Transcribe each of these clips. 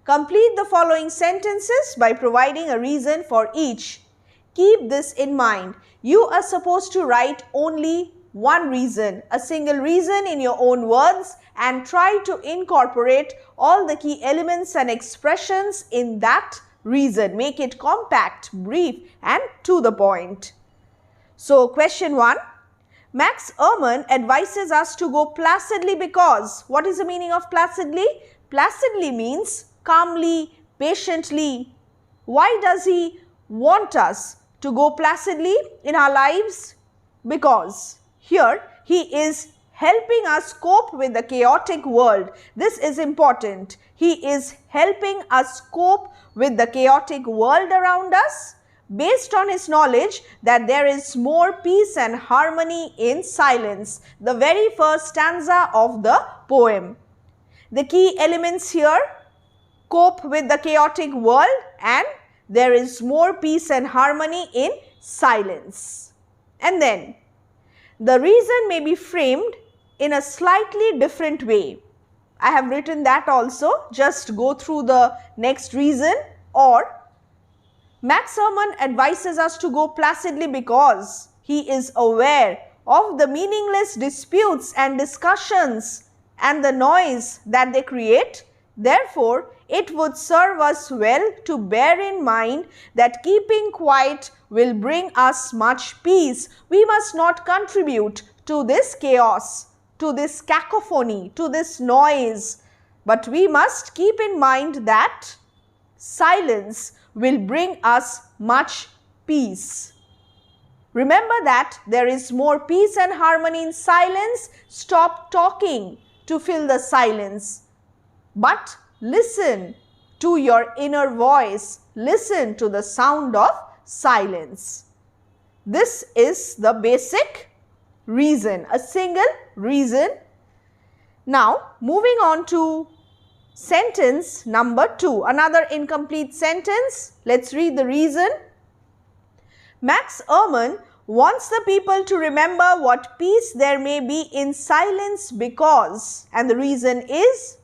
Complete the following sentences by providing a reason for each. Keep this in mind. You are supposed to write only one reason, a single reason in your own words, and try to incorporate all the key elements and expressions in that reason. Make it compact, brief, and to the point. So, question 1. Max Ehrmann advises us to go placidly because. What is the meaning of placidly? Placidly means calmly, patiently. Why does he want us to go placidly in our lives? Because here he is helping us cope with the chaotic world. This is important. He is helping us cope with the chaotic world around us based on his knowledge that there is more peace and harmony in silence. The very first stanza of the poem. The key elements here: cope with the chaotic world and there is more peace and harmony in silence. And then the reason may be framed in a slightly different way. I have written that also. Just go through the next reason. Or Max Ehrmann advises us to go placidly because he is aware of the meaningless disputes and discussions and the noise that they create. Therefore, it would serve us well to bear in mind that keeping quiet will bring us much peace. We must not contribute to this chaos, to this cacophony, to this noise, but we must keep in mind that silence will bring us much peace. Remember that there is more peace and harmony in silence. Stop talking to fill the silence, but listen to your inner voice. Listen to the sound of silence. This is the basic reason, a single reason. Now, moving on to sentence number 2, another incomplete sentence. Let's read the reason. Max Ehrmann wants the people to remember what peace there may be in silence because, and the reason is,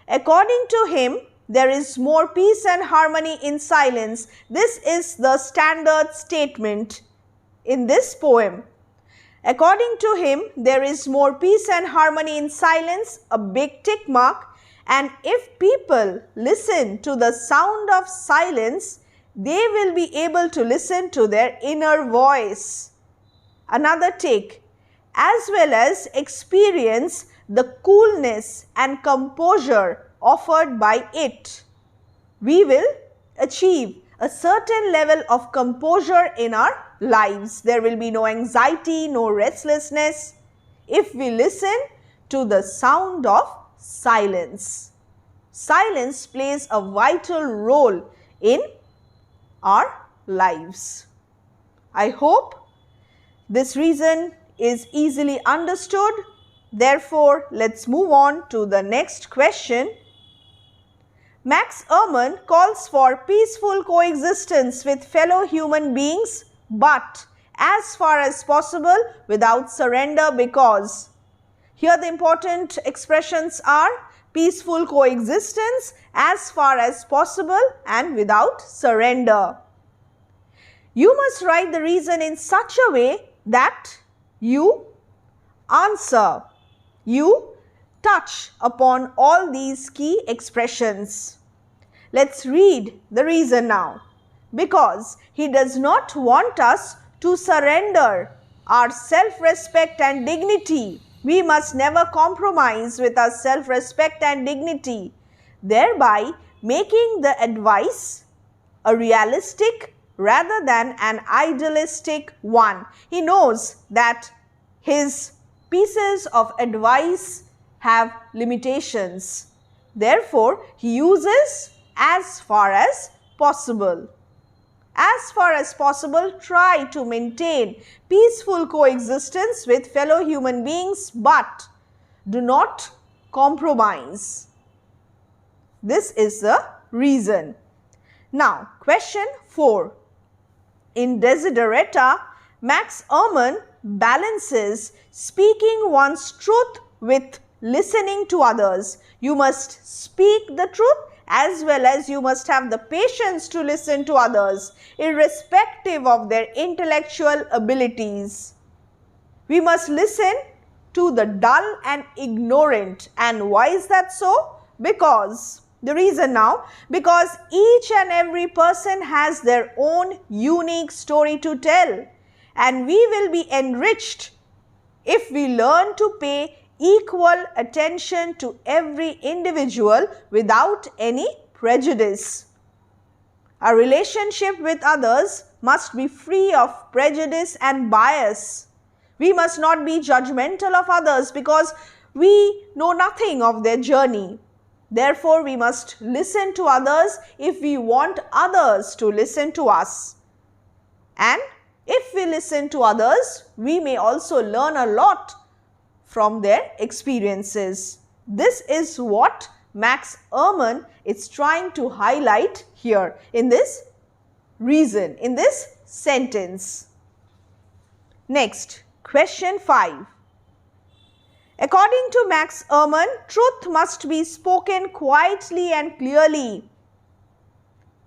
according to him, there is more peace and harmony in silence. This is the standard statement in this poem. According to him, there is more peace and harmony in silence, a big tick mark. And if people listen to the sound of silence, they will be able to listen to their inner voice. Another tick, as well as experience the coolness and composure offered by it. We will achieve a certain level of composure in our lives. There will be no anxiety, no restlessness if we listen to the sound of silence. Silence plays a vital role in our lives. I hope this reason is easily understood. Therefore, let's move on to the next question. Max Ehrmann calls for peaceful coexistence with fellow human beings, but as far as possible without surrender because. Here the important expressions are peaceful coexistence, as far as possible, and without surrender. You must write the reason in such a way that you answer, you touch upon all these key expressions. Let's read the reason now. Because he does not want us to surrender our self-respect and dignity. We must never compromise with our self-respect and dignity, thereby making the advice a realistic rather than an idealistic one. He knows that his pieces of advice have limitations. Therefore, he uses as far as possible. As far as possible, try to maintain peaceful coexistence with fellow human beings, but do not compromise. This is the reason. Now, question 4. In Desiderata, Max Ehrmann balances speaking one's truth with listening to others. You must speak the truth as well as you must have the patience to listen to others, irrespective of their intellectual abilities. We must listen to the dull and ignorant. And why is that so? Because, the reason now, because each and every person has their own unique story to tell, and we will be enriched if we learn to pay equal attention to every individual without any prejudice. Our relationship with others must be free of prejudice and bias. We must not be judgmental of others because we know nothing of their journey. Therefore, we must listen to others if we want others to listen to us. And if we listen to others, we may also learn a lot from their experiences. This is what Max Ehrmann is trying to highlight here in this reason, in this sentence. Next, question 5. According to Max Ehrmann, truth must be spoken quietly and clearly.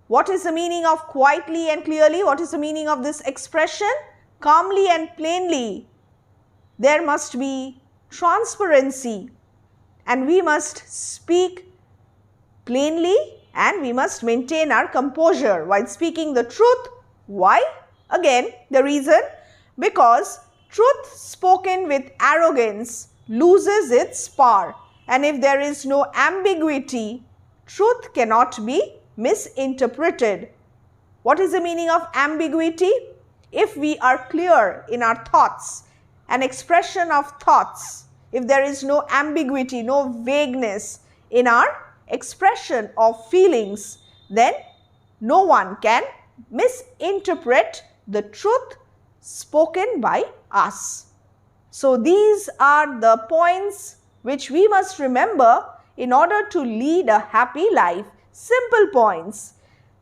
What is the meaning of quietly and clearly? What is the meaning of this expression? Calmly and plainly. There must be transparency, and we must speak plainly, and we must maintain our composure while speaking the truth. Why? Again, the reason, because truth spoken with arrogance loses its power, and if there is no ambiguity, truth cannot be misinterpreted. What is the meaning of ambiguity? If we are clear in our thoughts, an expression of thoughts, if there is no ambiguity, no vagueness in our expression of feelings, then no one can misinterpret the truth spoken by us. So these are the points which we must remember in order to lead a happy life. Simple points.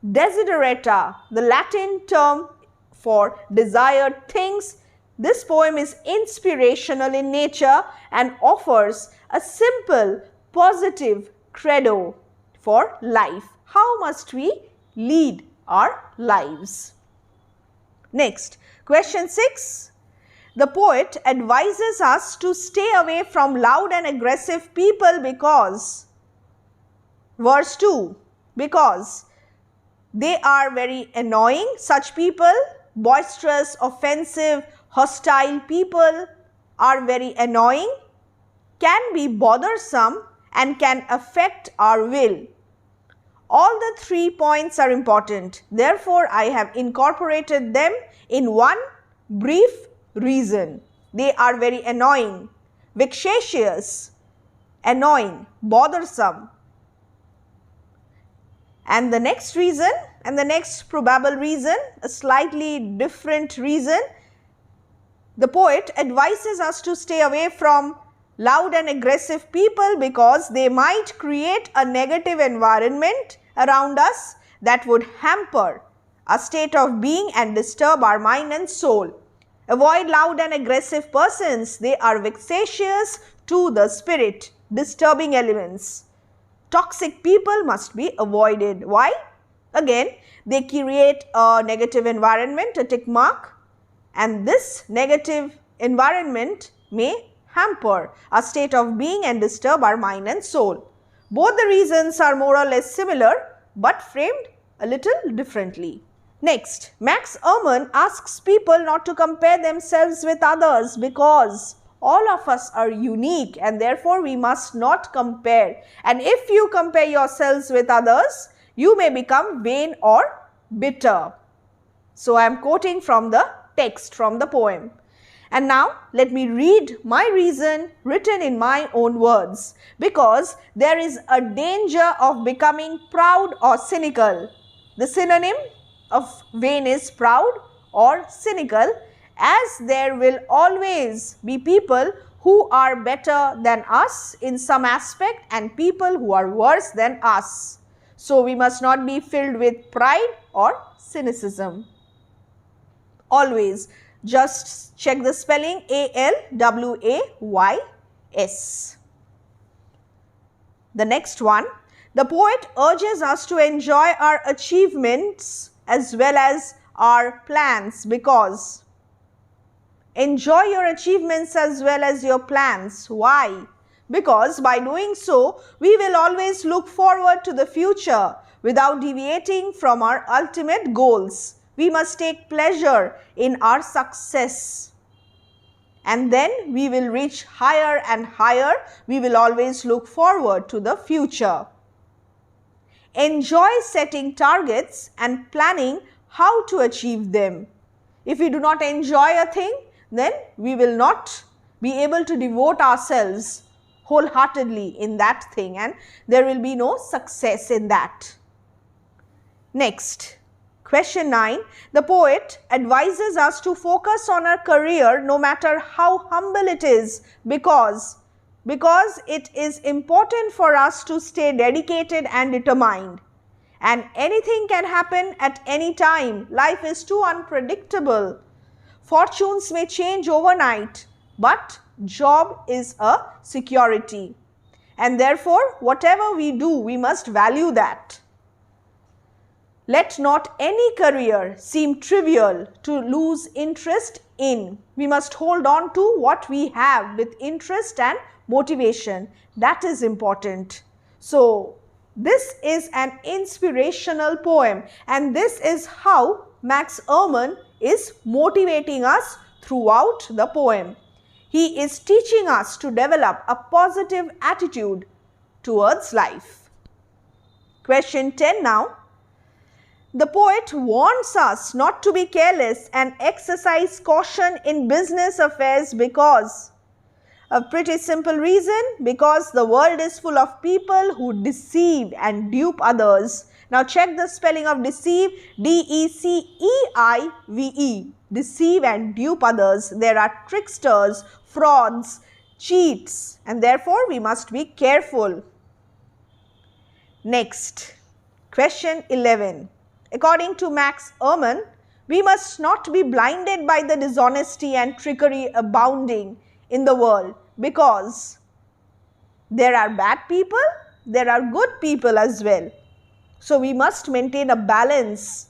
Desiderata, the Latin term for desired things. This poem is inspirational in nature and offers a simple, positive credo for life. How must we lead our lives? Next, question 6. The poet advises us to stay away from loud and aggressive people because, verse 2, because they are very annoying. Such people, boisterous, offensive, hostile people are very annoying, can be bothersome, and can affect our will. All the 3 points are important. Therefore, I have incorporated them in one brief reason. They are very annoying, vexatious, annoying, bothersome. And the next reason, and the next probable reason, a slightly different reason, the poet advises us to stay away from loud and aggressive people because they might create a negative environment around us that would hamper our state of being and disturb our mind and soul. Avoid loud and aggressive persons. They are vexatious to the spirit, disturbing elements. Toxic people must be avoided. Why? Again, they create a negative environment, a tick mark, and this negative environment may hamper our state of being and disturb our mind and soul. Both the reasons are more or less similar but framed a little differently. Next, Max Ehrmann asks people not to compare themselves with others because all of us are unique and therefore we must not compare. And if you compare yourselves with others, you may become vain or bitter. So I am quoting from the text, from the poem. And now let me read my reason written in my own words, because there is a danger of becoming proud or cynical. The synonym of vain is proud or cynical, as there will always be people who are better than us in some aspect and people who are worse than us. So we must not be filled with pride or cynicism. Always just check the spelling, ALWAYS. The next one, The poet urges us to enjoy our achievements as well as our plans, because enjoy your achievements as well as your plans. Why? Because by doing so, we will always look forward to the future without deviating from our ultimate goals. We must take pleasure in our success, and then we will reach higher and higher. We will always look forward to the future. Enjoy setting targets and planning how to achieve them. If we do not enjoy a thing, then we will not be able to devote ourselves wholeheartedly in that thing, and there will be no success in that. Next, question 9. The poet advises us to focus on our career no matter how humble it is, because it is important for us to stay dedicated and determined. And anything can happen at any time. Life is too unpredictable. Fortunes may change overnight, but job is a security. And therefore, whatever we do, we must value that. Let not any career seem trivial to lose interest in. We must hold on to what we have with interest and motivation. That is important. So, this is an inspirational poem, and this is how Max Ehrmann is motivating us throughout the poem. He is teaching us to develop a positive attitude towards life. Question 10 now. The poet warns us not to be careless and exercise caution in business affairs because a pretty simple reason, because the world is full of people who deceive and dupe others. Now check the spelling of deceive, D-E-C-E-I-V-E, deceive and dupe others. There are tricksters, frauds, cheats, and therefore we must be careful. Next, question 11. According to Max Ehrmann, we must not be blinded by the dishonesty and trickery abounding in the world, because there are bad people, there are good people as well. So we must maintain a balance,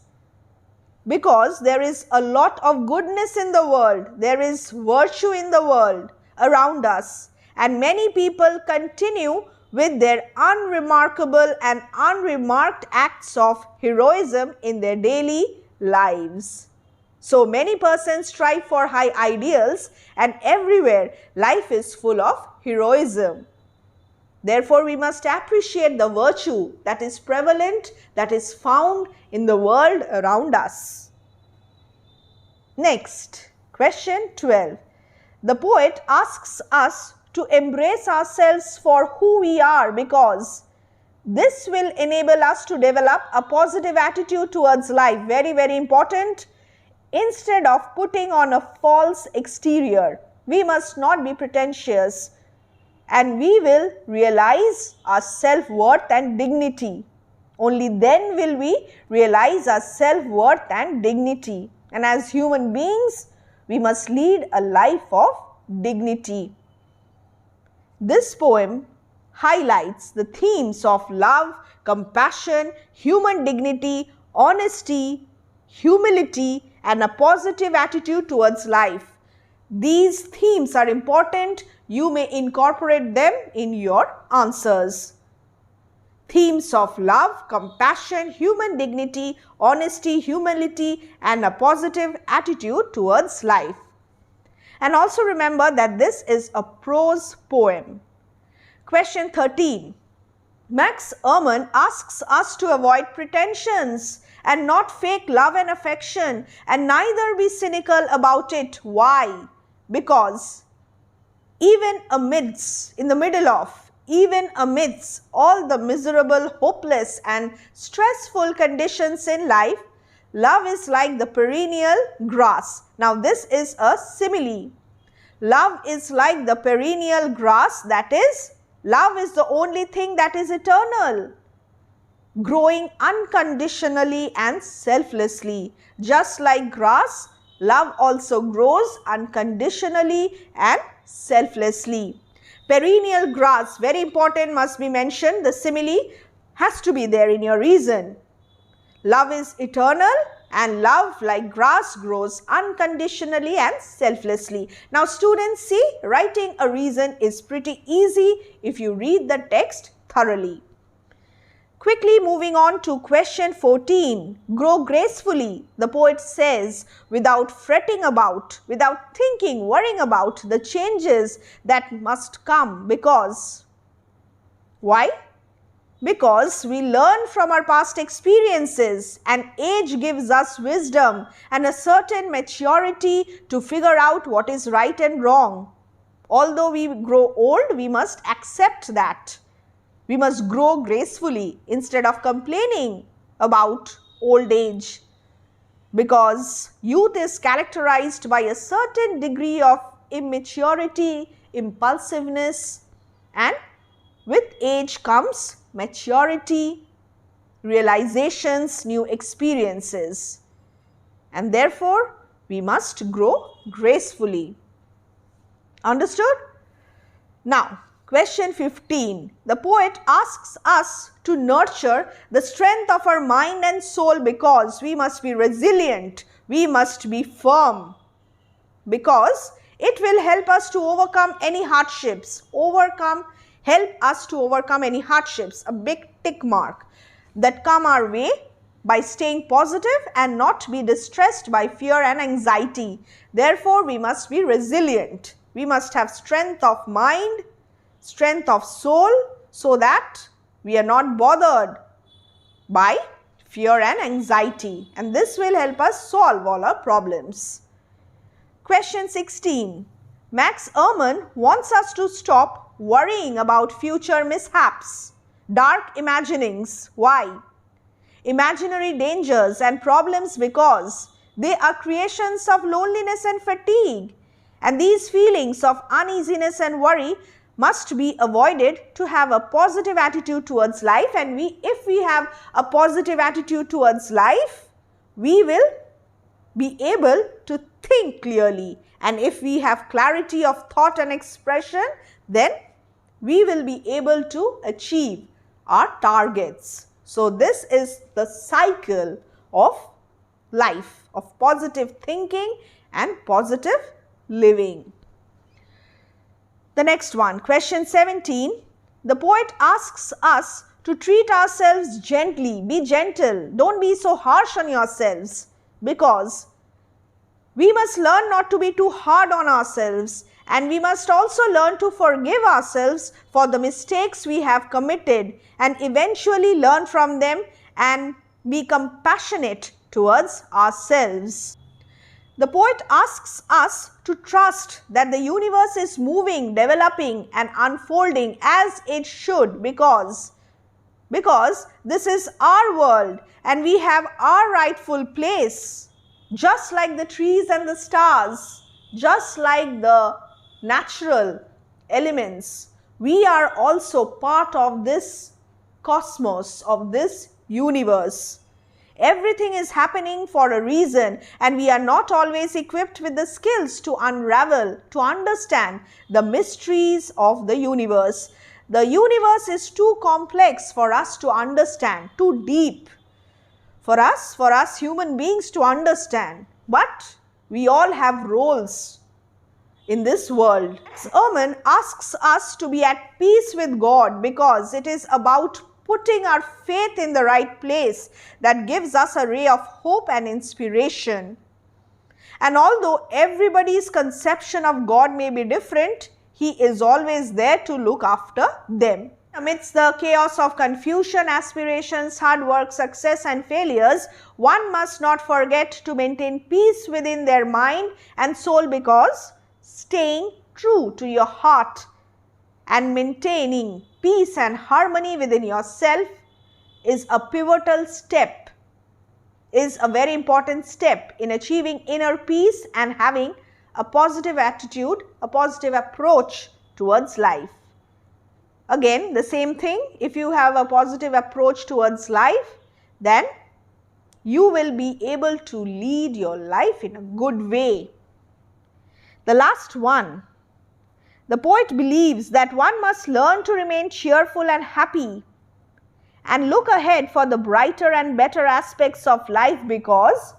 because there is a lot of goodness in the world, there is virtue in the world around us, and many people continue with their unremarkable and unremarked acts of heroism in their daily lives. So many persons strive for high ideals, and everywhere life is full of heroism. Therefore, we must appreciate the virtue that is prevalent, that is found in the world around us. Next, question 12. The poet asks us to embrace ourselves for who we are, because this will enable us to develop a positive attitude towards life. Very, very important. Instead of putting on a false exterior, we must not be pretentious, and we will realize our self-worth and dignity. Only then will we realize our self-worth and dignity. And as human beings, we must lead a life of dignity. This poem highlights the themes of love, compassion, human dignity, honesty, humility, and a positive attitude towards life. These themes are important. You may incorporate them in your answers. Themes of love, compassion, human dignity, honesty, humility, and a positive attitude towards life. And also remember that this is a prose poem. Question 13. Max Ehrmann asks us to avoid pretensions and not fake love and affection, and neither be cynical about it. Why? Because even amidst all the miserable, hopeless and stressful conditions in life, love is like the perennial grass. Now this is a simile. Love is like the perennial grass, that is, love is the only thing that is eternal, growing unconditionally and selflessly. Just like grass, love also grows unconditionally and selflessly. Perennial grass, very important, must be mentioned, the simile. has to be there in your reason. Love is eternal, and love like grass grows unconditionally and selflessly. Now students, see, writing a reason is pretty easy if you read the text thoroughly. Quickly moving on to question 14. Grow gracefully, the poet says, without fretting about, without thinking, worrying about the changes that must come. Because, why? Because we learn from our past experiences, and age gives us wisdom and a certain maturity to figure out what is right and wrong. Although we grow old, we must accept that. We must grow gracefully instead of complaining about old age, because youth is characterized by a certain degree of immaturity, impulsiveness, and with age comes maturity, realizations, new experiences, and therefore we must grow gracefully. Understood? Now, question 15. The poet asks us to nurture the strength of our mind and soul because we must be resilient, we must be firm, because it will help us to overcome any hardships. Help us to overcome any hardships, a big tick mark, that come our way by staying positive and not be distressed by fear and anxiety. Therefore, we must be resilient. We must have strength of mind, strength of soul, so that we are not bothered by fear and anxiety, and this will help us solve all our problems. Question 16. Max Ehrmann wants us to stop worrying about future mishaps, dark imaginings. Why? Imaginary dangers and problems, because they are creations of loneliness and fatigue, and these feelings of uneasiness and worry must be avoided to have a positive attitude towards life. And if we have a positive attitude towards life, we will be able to think clearly, and if we have clarity of thought and expression, then we will be able to achieve our targets. So this is the cycle of life, of positive thinking and positive living. The next one, question 17. The poet asks us to treat ourselves gently. Be gentle. Don't be so harsh on yourselves, because we must learn not to be too hard on ourselves, and we must also learn to forgive ourselves for the mistakes we have committed and eventually learn from them and be compassionate towards ourselves. The poet asks us to trust that the universe is moving, developing and unfolding as it should, because this is our world and we have our rightful place. Just like the trees and the stars, just like the natural elements, we are also part of this cosmos, of this universe. Everything is happening for a reason, and we are not always equipped with the skills to unravel, to understand the mysteries of the universe. The universe is too complex for us to understand, too deep for us human beings to understand. But we all have roles in this world. Ehrmann asks us to be at peace with God, because it is about putting our faith in the right place that gives us a ray of hope and inspiration. And although everybody's conception of God may be different, He is always there to look after them. Amidst the chaos of confusion, aspirations, hard work, success and failures, one must not forget to maintain peace within their mind and soul, because staying true to your heart and maintaining peace and harmony within yourself is a pivotal step, is a very important step in achieving inner peace and having a positive attitude, a positive approach towards life. Again, the same thing, if you have a positive approach towards life, then you will be able to lead your life in a good way. The last one. The poet believes that one must learn to remain cheerful and happy, and look ahead for the brighter and better aspects of life, because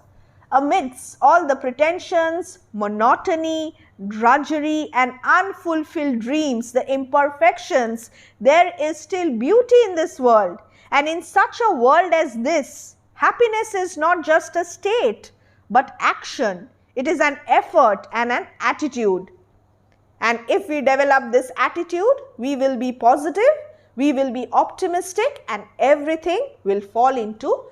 amidst all the pretensions, monotony, drudgery and unfulfilled dreams, the imperfections, there is still beauty in this world. And in such a world as this, happiness is not just a state, but action. It is an effort and an attitude. And if we develop this attitude, we will be positive, we will be optimistic, and everything will fall into